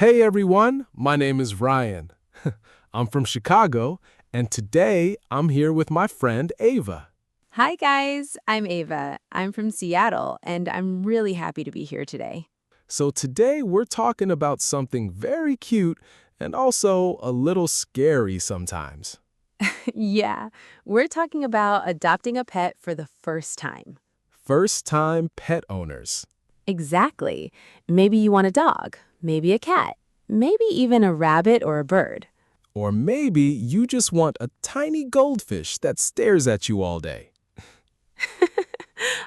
Hey everyone, my name is Ryan. I'm from Chicago, and today I'm here with my friend Ava. Hi, guys. I'm Ava. I'm from Seattle, and I'm really happy to be here today. So today we're talking about something very cute and also a little scary sometimes. Yeah, we're talking about adopting a pet for the first time. First-time pet owners. Exactly. Maybe you want a dog, maybe a cat, maybe even a rabbit or a bird. Or maybe you just want a tiny goldfish that stares at you all day.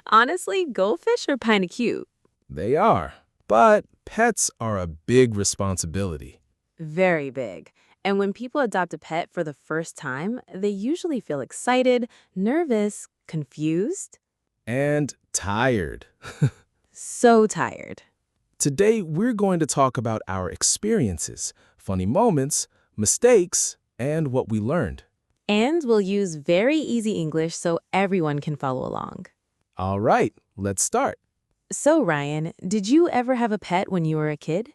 Honestly, goldfish are kinda cute. They are. But pets are a big responsibility. Very big. And when people adopt a pet for the first time, they usually feel excited, nervous, confused, And tired. so tired. Today, we're going to talk about our experiences, funny moments, mistakes, and what we learned. And we'll use very easy English so everyone can follow along. All right, let's start. So, Ryan, did you ever have a pet when you were a kid?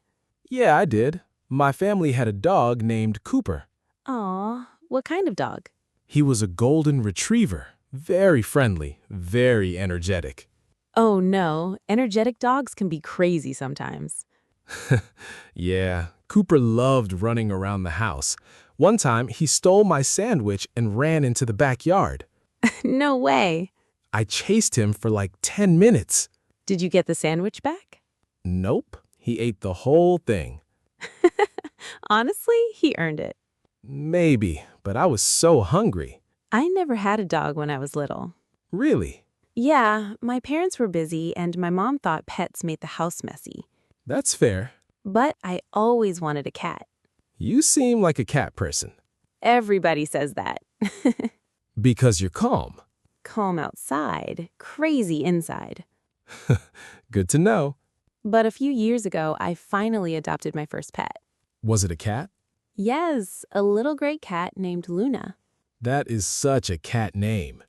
Yeah, I did. My family had a dog named Cooper. Aw, what kind of dog? He was a golden retriever, very friendly, very energetic. Oh no, energetic dogs can be crazy sometimes. Yeah, Cooper loved running around the house. One time, he stole my sandwich and ran into the backyard. No way. I chased him for like 10 minutes. Did you get the sandwich back? Nope, he ate the whole thing. Honestly, he earned it. Maybe, but I was so hungry. I never had a dog when I was little. Really? Yeah, my parents were busy and my mom thought pets made the house messy. That's fair. But I always wanted a cat. You seem like a cat person. Everybody says that. Because you're calm. Calm outside, crazy inside. Good to know. But a few years ago, I finally adopted my first pet. Was it a cat? Yes, a little gray cat named Luna. That is such a cat name.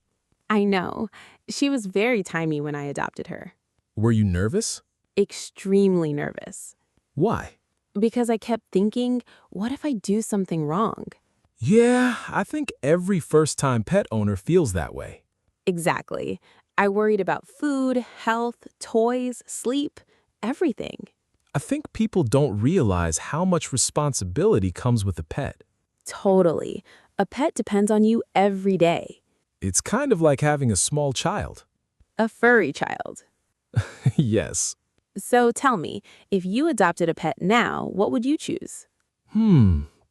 I know. She was very tiny when I adopted her. Were you nervous? Extremely nervous. Why? Because I kept thinking, what if I do something wrong? Yeah, I think every first-time pet owner feels that way. Exactly. I worried about food, health, toys, sleep, everything. I think people don't realize how much responsibility comes with a pet. Totally. A pet depends on you every day. It's kind of like having a small child. A furry child. Yes. So tell me, if you adopted a pet now, what would you choose?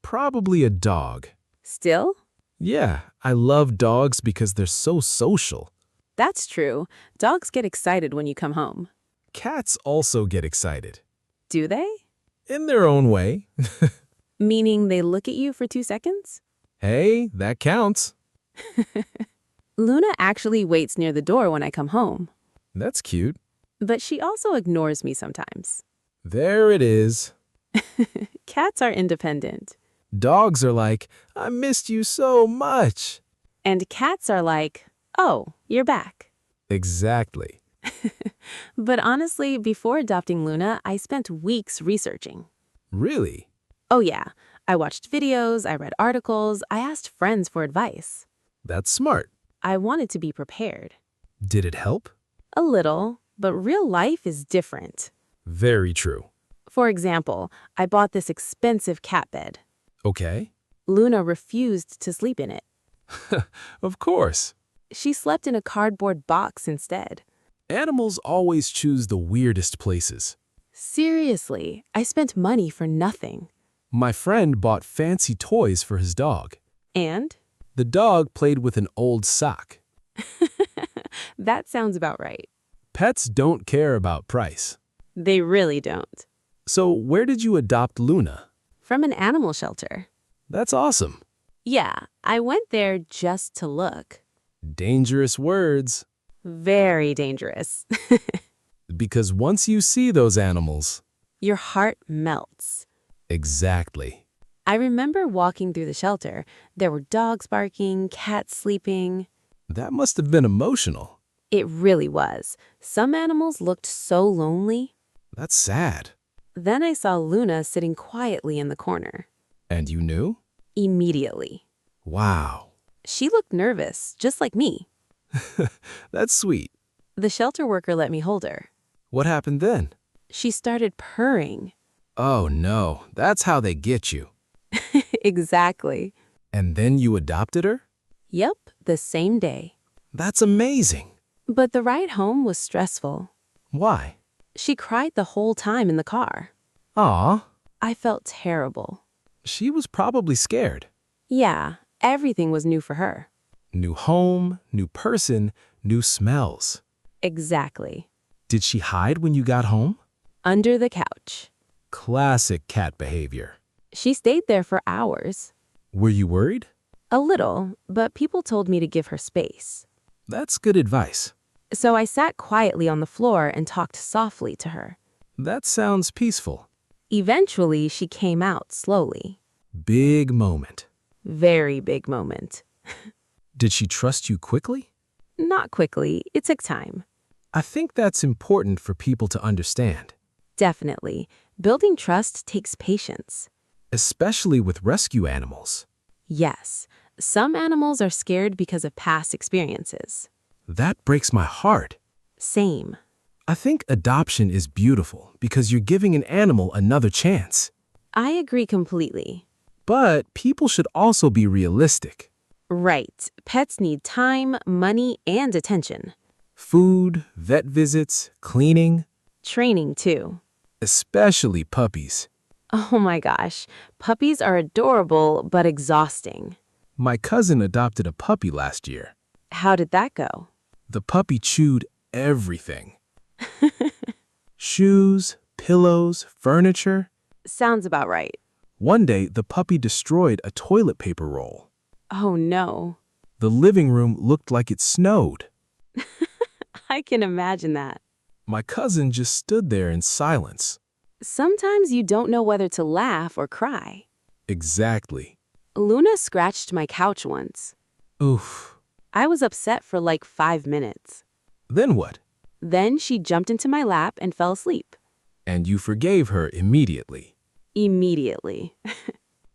Probably a dog. Still? Yeah, I love dogs because they're so social. That's true. Dogs get excited when you come home. Cats also get excited. Do they? In their own way. Meaning they look at you for 2 seconds? Hey, that counts. Luna actually waits near the door when I come home. That's cute. But she also ignores me sometimes. There it is. Cats are independent. Dogs are like, I missed you so much. And cats are like, oh, you're back. Exactly. But honestly, before adopting Luna, I spent weeks researching. Really? Oh yeah, I watched videos, I read articles, I asked friends for advice. That's smart. I wanted to be prepared. Did it help? A little, but real life is different. Very true. For example, I bought this expensive cat bed. Okay. Luna refused to sleep in it. Of course. She slept in a cardboard box instead. Animals always choose the weirdest places. Seriously, I spent money for nothing. My friend bought fancy toys for his dog. And? The dog played with an old sock. That sounds about right. Pets don't care about price. They really don't. So where did you adopt Luna? From an animal shelter. That's awesome. Yeah, I went there just to look. Dangerous words. Very dangerous. Because once you see those animals... Your heart melts. Exactly. I remember walking through the shelter. There were dogs barking, cats sleeping. That must have been emotional. It really was. Some animals looked so lonely. That's sad. Then I saw Luna sitting quietly in the corner. And you knew? Immediately. Wow. She looked nervous, just like me. That's sweet. The shelter worker let me hold her. What happened then? She started purring. Oh no, that's how they get you. Exactly. And then you adopted her? Yep, the same day. That's amazing. But the ride home was stressful. Why? She cried the whole time in the car. Aw, I felt terrible. she was probably scared. Yeah, everything was new for her. New home, new person, new smells. Exactly. Did she hide when you got home? Under the couch. Classic cat behavior. She stayed there for hours. Were you worried? A little, but people told me to give her space. That's good advice. So I sat quietly on the floor and talked softly to her. That sounds peaceful. Eventually, she came out slowly. Big moment. Very big moment. Did she trust you quickly? Not quickly, it took time. I think that's important for people to understand, Definitely. Building trust takes patience. especially with rescue animals. Yes, some animals are scared because of past experiences. That breaks my heart. Same. I think adoption is beautiful because you're giving an animal another chance. I agree completely. But people should also be realistic. Right. Pets need time, money, and attention. Food, vet visits, cleaning, Training, too. especially puppies. Oh my gosh. Puppies are adorable, but exhausting. My cousin adopted a puppy last year. How did that go? The puppy chewed everything. Shoes, pillows, furniture. Sounds about right. One day, the puppy destroyed a toilet paper roll. Oh no. The living room looked like it snowed. I can imagine that. My cousin just stood there in silence. Sometimes you don't know whether to laugh or cry. Exactly. Luna scratched my couch once. Oof. I was upset for like 5 minutes. Then what? Then she jumped into my lap and fell asleep. And you forgave her immediately. Immediately.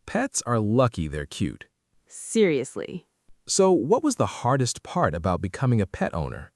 Pets are lucky they're cute. Seriously. So what was the hardest part about becoming a pet owner?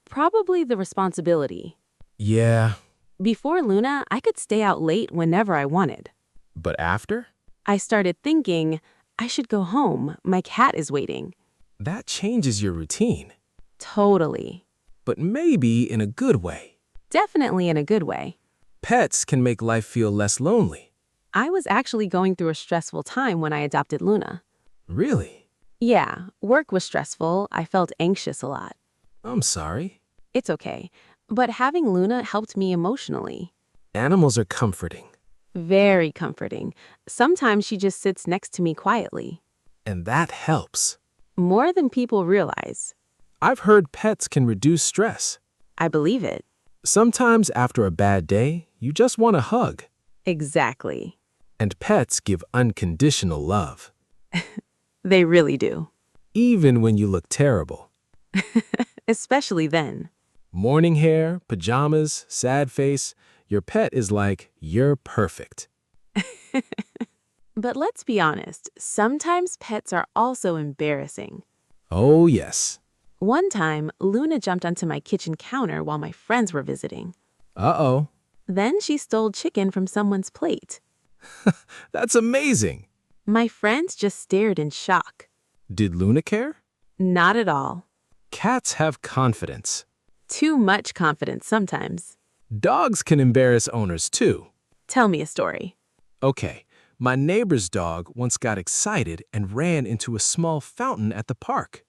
Probably the responsibility. Yeah, Before Luna, I could stay out late whenever I wanted. but after? I started thinking, I should go home. My cat is waiting. That changes your routine. Totally. But maybe in a good way. Definitely in a good way. Pets can make life feel less lonely. I was actually going through a stressful time when I adopted Luna. Really? Yeah, work was stressful. I felt anxious a lot. I'm sorry. It's okay. But having Luna helped me emotionally. Animals are comforting. Very comforting. Sometimes she just sits next to me quietly. And that helps. More than people realize. I've heard pets can reduce stress. I believe it. Sometimes after a bad day, you just want a hug. Exactly. And pets give unconditional love. They really do. Even when you look terrible. Especially then. Morning hair, pajamas, sad face. Your pet is like, you're perfect. But let's be honest, sometimes pets are also embarrassing. Oh, yes. One time, Luna jumped onto my kitchen counter while my friends were visiting. Uh-oh. Then she stole chicken from someone's plate. That's amazing. My friends just stared in shock. Did Luna care? Not at all. Cats have confidence. Too much confidence sometimes. Dogs can embarrass owners too. Tell me a story. Okay, my neighbor's dog once got excited and ran into a small fountain at the park.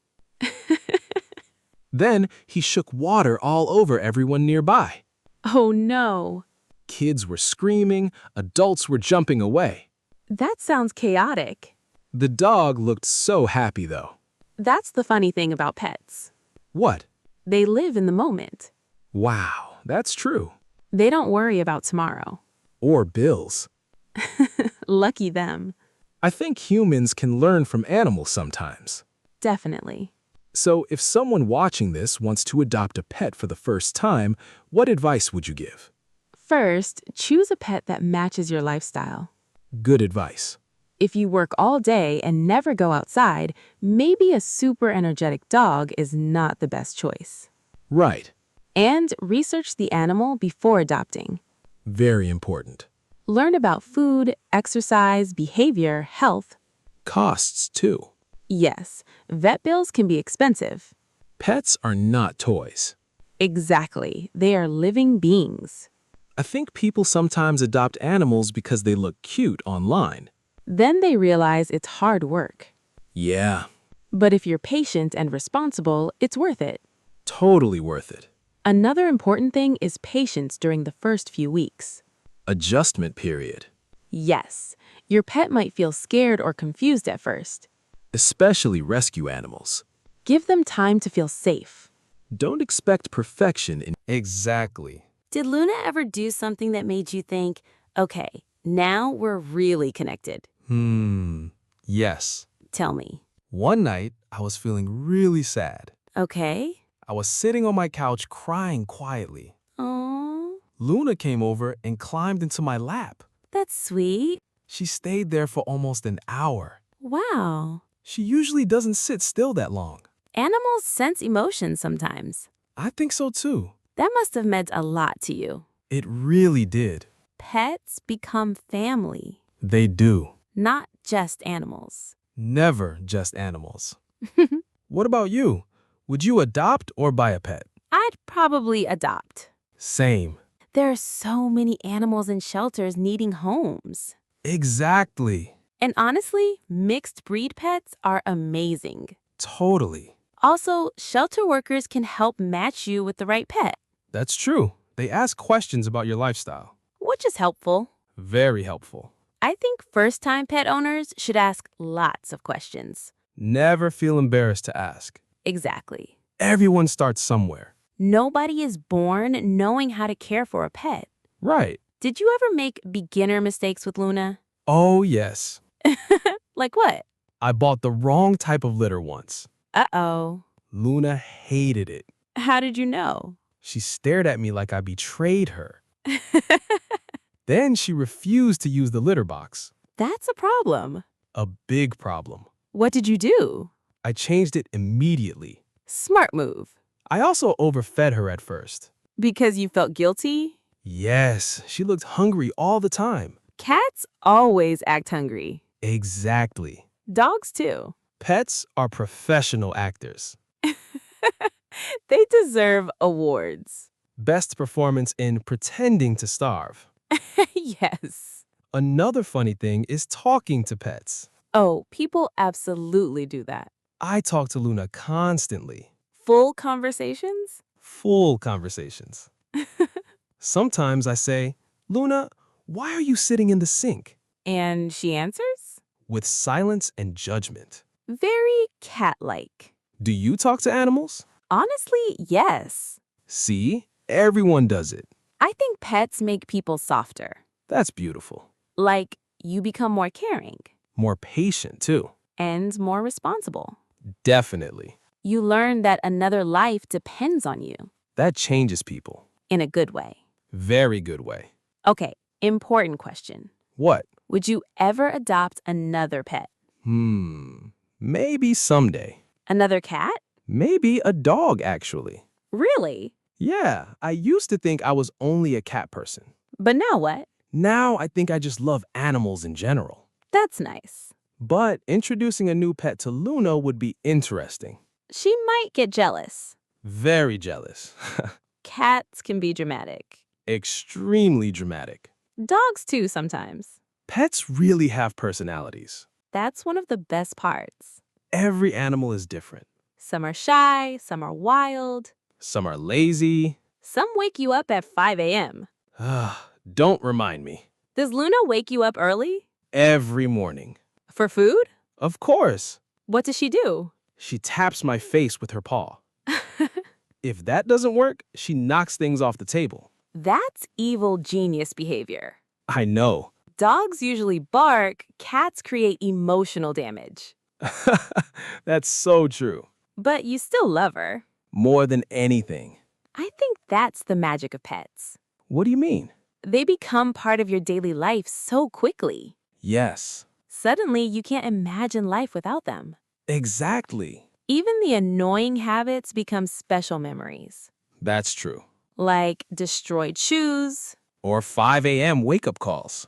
Then he shook water all over everyone nearby. Oh no. Kids were screaming, adults were jumping away. That sounds chaotic. The dog looked so happy though. That's the funny thing about pets. What? They live in the moment. Wow, that's true. They don't worry about tomorrow. Or bills. Lucky them. I think humans can learn from animals sometimes. Definitely. So if someone watching this wants to adopt a pet for the first time, what advice would you give? First, choose a pet that matches your lifestyle. Good advice. If you work all day and never go outside, maybe a super energetic dog is not the best choice. Right. And research the animal before adopting. Very important. Learn about food, exercise, behavior, health. Costs, too. Yes, vet bills can be expensive. Pets are not toys. Exactly. They are living beings. I think people sometimes adopt animals because they look cute online. Then they realize it's hard work. Yeah, But if you're patient and responsible, it's worth it. totally worth it. Another important thing is patience during the first few weeks. Adjustment period. Yes, your pet might feel scared or confused at first. Especially rescue animals. Give them time to feel safe. Don't expect perfection in... Exactly. Did Luna ever do something that made you think, okay, now we're really connected? Yes. Tell me. One night, I was feeling really sad. Okay. I was sitting on my couch crying quietly. Oh, Luna came over and climbed into my lap. that's sweet. She stayed there for almost an hour. Wow. She usually doesn't sit still that long. Animals sense emotions sometimes. I think so too. That must have meant a lot to you. It really did. Pets become family, They do. not just animals. Never just animals. What about you? Would you adopt or buy a pet? I'd probably adopt. Same. There are so many animals in shelters needing homes. Exactly. And honestly, mixed breed pets are amazing. Totally. Also, shelter workers can help match you with the right pet, That's true. They ask questions about your lifestyle. which is helpful. Very helpful. I think first-time pet owners should ask lots of questions. Never feel embarrassed to ask. Exactly. Everyone starts somewhere. Nobody is born knowing how to care for a pet. Right. Did you ever make beginner mistakes with Luna? Oh, yes. Like what? I bought the wrong type of litter once. Uh-oh. Luna hated it. How did you know? She stared at me like I betrayed her. Then she refused to use the litter box. That's a problem. A big problem. What did you do? I changed it immediately. Smart move. I also overfed her at first. Because you felt guilty? Yes, she looked hungry all the time. Cats always act hungry. Exactly. Dogs too. Pets are professional actors. They deserve awards. Best performance in pretending to starve. Yes. Another funny thing is talking to pets. Oh, people absolutely do that. I talk to Luna constantly. Full conversations? Full conversations. Sometimes I say, Luna, why are you sitting in the sink? And she answers? With silence and judgment. Very cat-like. Do you talk to animals? Honestly, yes. See, everyone does it. I think pets make people softer. That's beautiful. Like, you become more caring More patient, too. and more responsible. Definitely. You learn that another life depends on you That changes people. in a good way. Very good way. Okay, important question. What? Would you ever adopt another pet? Maybe someday. Another cat? Maybe a dog, actually. Really? Yeah, I used to think I was only a cat person. But now what? Now I think I just love animals in general. That's nice. But introducing a new pet to Luna would be interesting. She might get jealous. Very jealous. Cats can be dramatic. Extremely dramatic. Dogs too sometimes. Pets really have personalities. That's one of the best parts. Every animal is different. Some are shy, some are wild. Some are lazy. Some wake you up at 5 a.m. Don't remind me. Does Luna wake you up early? Every morning. For food? Of course. What does she do? She taps my face with her paw. If that doesn't work, she knocks things off the table. That's evil genius behavior. I know. Dogs usually bark, cats create emotional damage. That's so true. But you still love her. More than anything. I think that's the magic of pets. What do you mean? They become part of your daily life so quickly. Yes, Suddenly, you can't imagine life without them. exactly. Even the annoying habits become special memories, That's true. like destroyed shoes. Or 5 a.m. wake-up calls.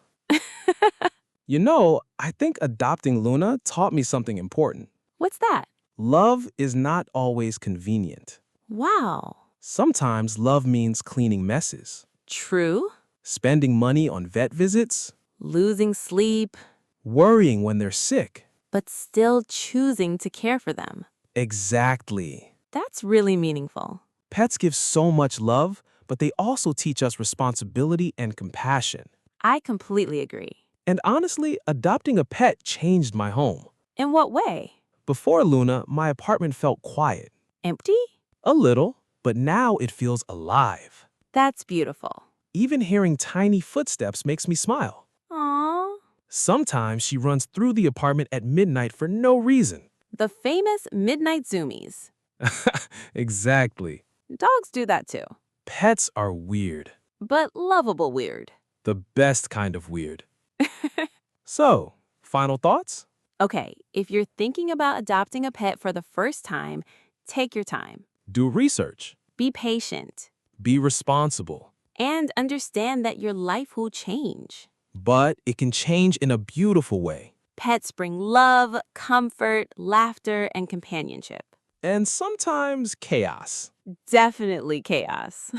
I think adopting Luna taught me something important. What's that? Love is not always convenient. Wow. Sometimes love means cleaning messes, True. spending money on vet visits, Losing sleep, worrying when they're sick. but still choosing to care for them. Exactly. That's really meaningful. Pets give so much love, but they also teach us responsibility and compassion. I completely agree. And honestly, adopting a pet changed my home. In what way? Before Luna, my apartment felt quiet. Empty? A little, but now it feels alive. That's beautiful. Even hearing tiny footsteps makes me smile. Aww. Sometimes she runs through the apartment at midnight for no reason. The famous midnight zoomies. Exactly. Dogs do that too, Pets are weird. but lovable weird. The best kind of weird. So, final thoughts? Okay, if you're thinking about adopting a pet for the first time, take your time. Do research. Be patient. Be responsible. And understand that your life will change. But it can change in a beautiful way. Pets bring love, comfort, laughter, and companionship. And sometimes chaos. Definitely chaos.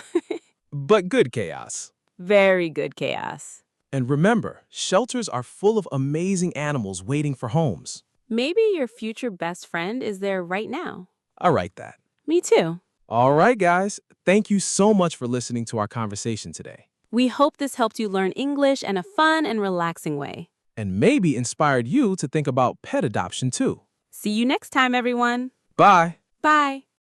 But good chaos. Very good chaos. And remember, shelters are full of amazing animals waiting for homes. Maybe your future best friend is there right now. I write that. Me too. All right, guys. Thank you so much for listening to our conversation today. We hope this helped you learn English in a fun and relaxing way. And maybe inspired you to think about pet adoption too. See you next time, everyone. Bye. Bye.